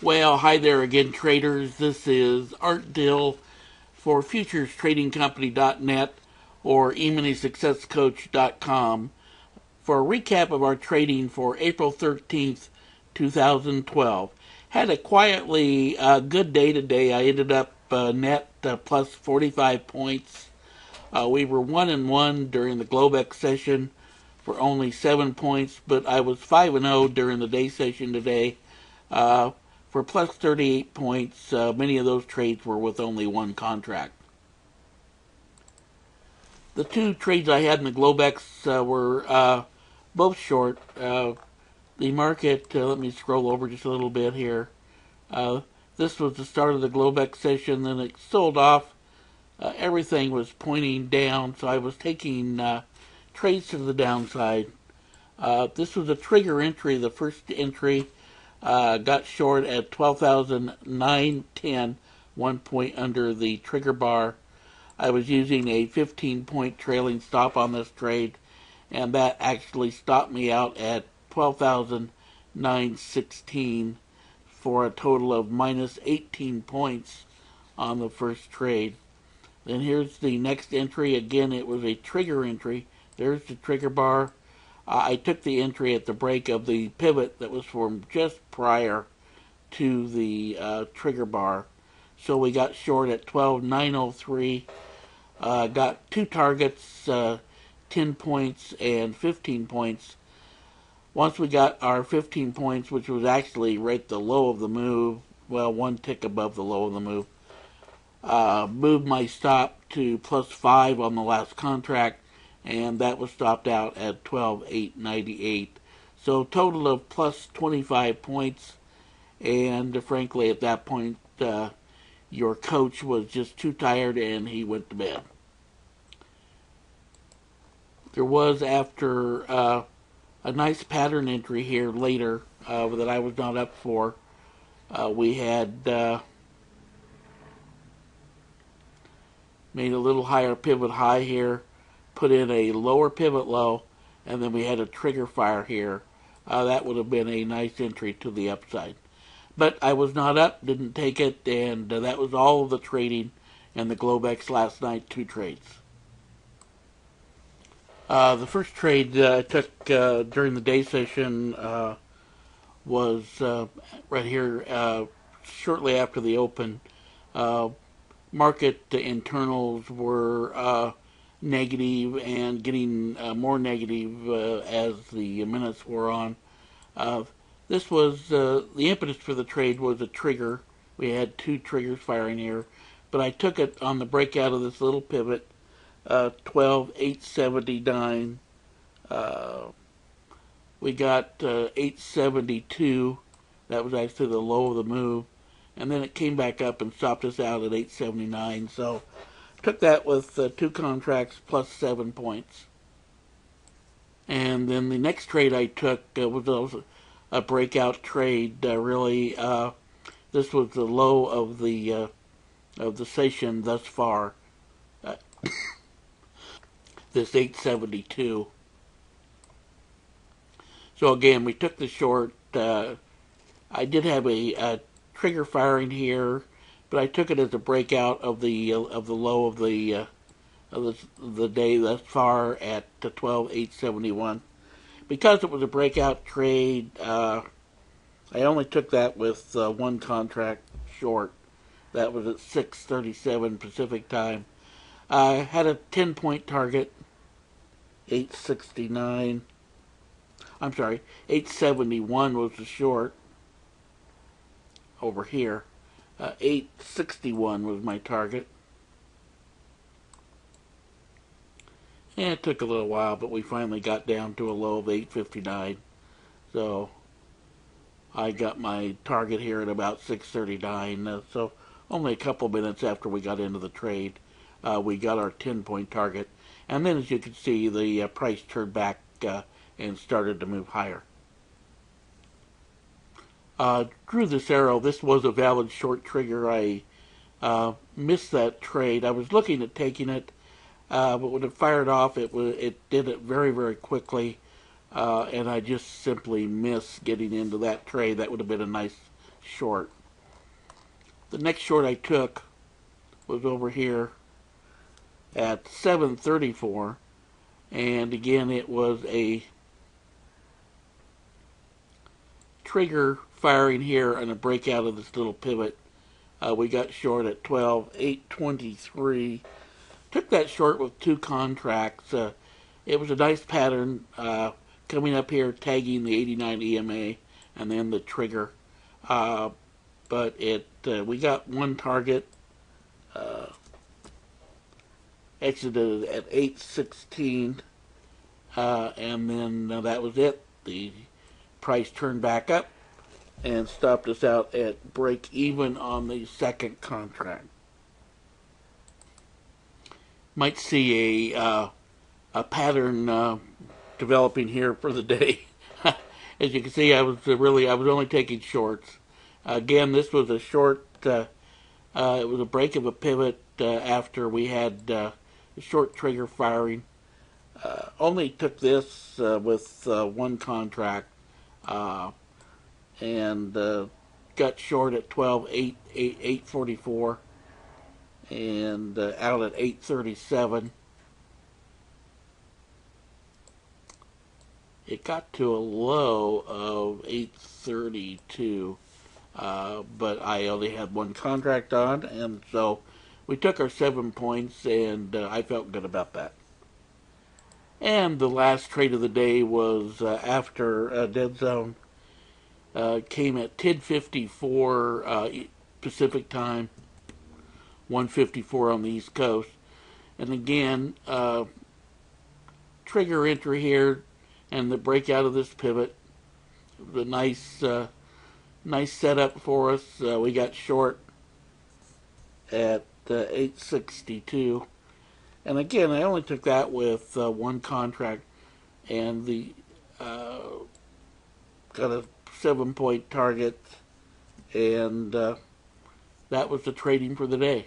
Well, hi there again, traders. This is Art Dill for FuturesTradingCompany.net or emini-successcoach.com for a recap of our trading for April 13th, 2012. Had a quietly good day today. I ended up net plus 45 points. We were 1-1 during the Globex session for only 7 points, but I was 5-0 during the day session today. For plus 38 points, many of those trades were with only one contract. The two trades I had in the Globex were both short. The market, let me scroll over just a little bit here. This was the start of the Globex session, then it sold off. Everything was pointing down, so I was taking trades to the downside. This was a trigger entry, the first entry. Got short at 12,910, 1 point under the trigger bar. I was using a 15-point trailing stop on this trade, and that actually stopped me out at 12,916 for a total of minus 18 points on the first trade. Then here's the next entry. Again, it was a trigger entry. There's the trigger bar. I took the entry at the break of the pivot that was formed just prior to the trigger bar. So we got short at 12,903. Got two targets, 10 points and 15 points. Once we got our 15 points, which was actually right at the low of the move, well, one tick above the low of the move, moved my stop to plus 5 on the last contract, and that was stopped out at 12,898. So total of plus 25 points, and frankly at that point your coach was just too tired and he went to bed. There was, after a nice pattern entry here later that I was not up for, we had made a little higher pivot high here, put in a lower pivot low, and then we had a trigger fire here. That would have been a nice entry to the upside. But I was not up, didn't take it, and that was all of the trading in the Globex last night, 2 trades. The first trade I took during the day session was right here shortly after the open. Market internals were negative and getting more negative as the minutes wore on. This was the impetus for the trade was a trigger. We had 2 triggers firing here, but I took it on the breakout of this little pivot, 12,879. We got 872. That was actually the low of the move, and then it came back up and stopped us out at 879. So took that with 2 contracts plus 7 points. And then the next trade I took was also a breakout trade. Really, this was the low of the session thus far. This 872. So again, we took the short. I did have a trigger firing here, but I took it as a breakout of the low of the day thus far at 12,871. Because it was a breakout trade, I only took that with 1 contract short. That was at 6:37 Pacific time. I had a 10-point target, 869. I'm sorry, 871 was the short over here. 861 was my target. And it took a little while, but we finally got down to a low of 859. So I got my target here at about 639. So only a couple minutes after we got into the trade, we got our 10-point target. And then, as you can see, the price turned back and started to move higher. Drew this arrow. This was a valid short trigger. I missed that trade. I was looking at taking it, but when it fired off, it did it very, very quickly, and I just simply missed getting into that trade. That would have been a nice short. The next short I took was over here at 734, and again it was a trigger firing here and a breakout of this little pivot. We got short at 12,823. Took that short with two contracts. It was a nice pattern coming up here, tagging the 89 EMA and then the trigger. But we got one target, exited at 816, and then that was it. The price turned back up and stopped us out at break even on the second contract. Might see a pattern developing here for the day. As you can see, I was only taking shorts. Again, this was a short. It was a break of a pivot after we had a short trigger firing. Only took this with one contract, and got short at 12,844, and out at 837. It got to a low of 832, but I only had one contract on, and so we took our 7 points, and I felt good about that. And the last trade of the day was after dead zone. Came at 10:54 Pacific time, 1:54 on the East Coast. And again, trigger entry here and the breakout of this pivot. It was a nice setup for us. We got short at 862. And again, I only took that with one contract, and the got a 7-point target, and that was the trading for the day.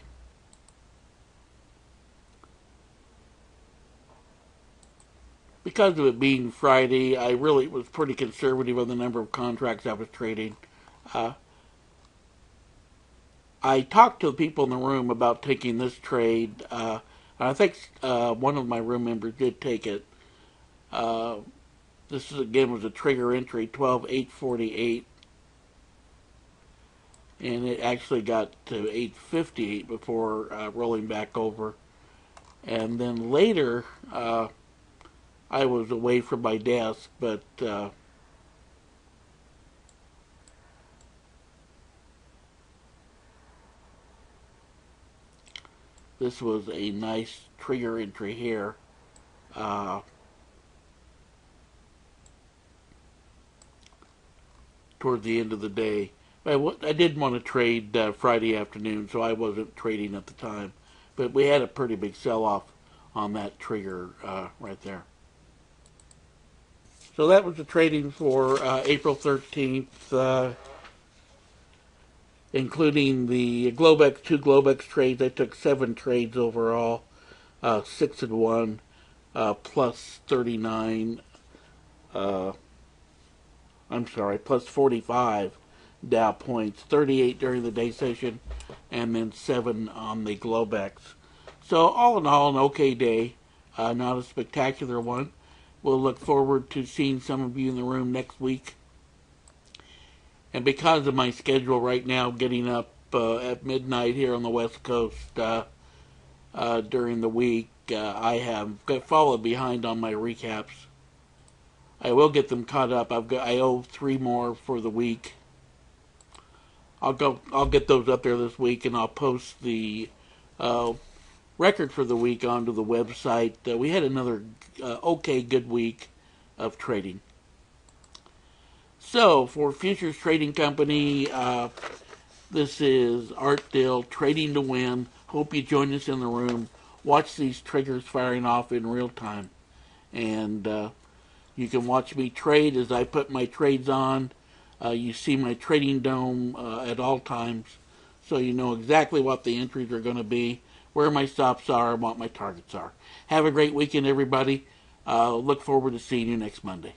Because of it being Friday, I really was pretty conservative on the number of contracts I was trading. I talked to the people in the room about taking this trade. I think one of my room members did take it. This again was a trigger entry, 12,848, and it actually got to 858 before rolling back over. And then later, I was away from my desk, but this was a nice trigger entry here. Toward the end of the day. I did want to trade Friday afternoon, so I wasn't trading at the time. But we had a pretty big sell-off on that trigger right there. So that was the trading for April 13th, including the Globex, 2 Globex trades. I took 7 trades overall, 6 and 1, plus 39. Plus 45 Dow points, 38 during the day session, and then 7 on the Globex. So all in all, an okay day, not a spectacular one. We'll look forward to seeing some of you in the room next week. And because of my schedule right now, getting up at midnight here on the West Coast during the week, I have fallen behind on my recaps. I will get them caught up. I owe 3 more for the week. I'll get those up there this week, and I'll post the record for the week onto the website. We had another good week of trading. So for Futures Trading Company, this is Art Dill, Trading to Win. Hope you join us in the room. Watch these triggers firing off in real time, and you can watch me trade as I put my trades on. You see my trading dome at all times, so you know exactly what the entries are going to be, where my stops are, and what my targets are. Have a great weekend, everybody. Look forward to seeing you next Monday.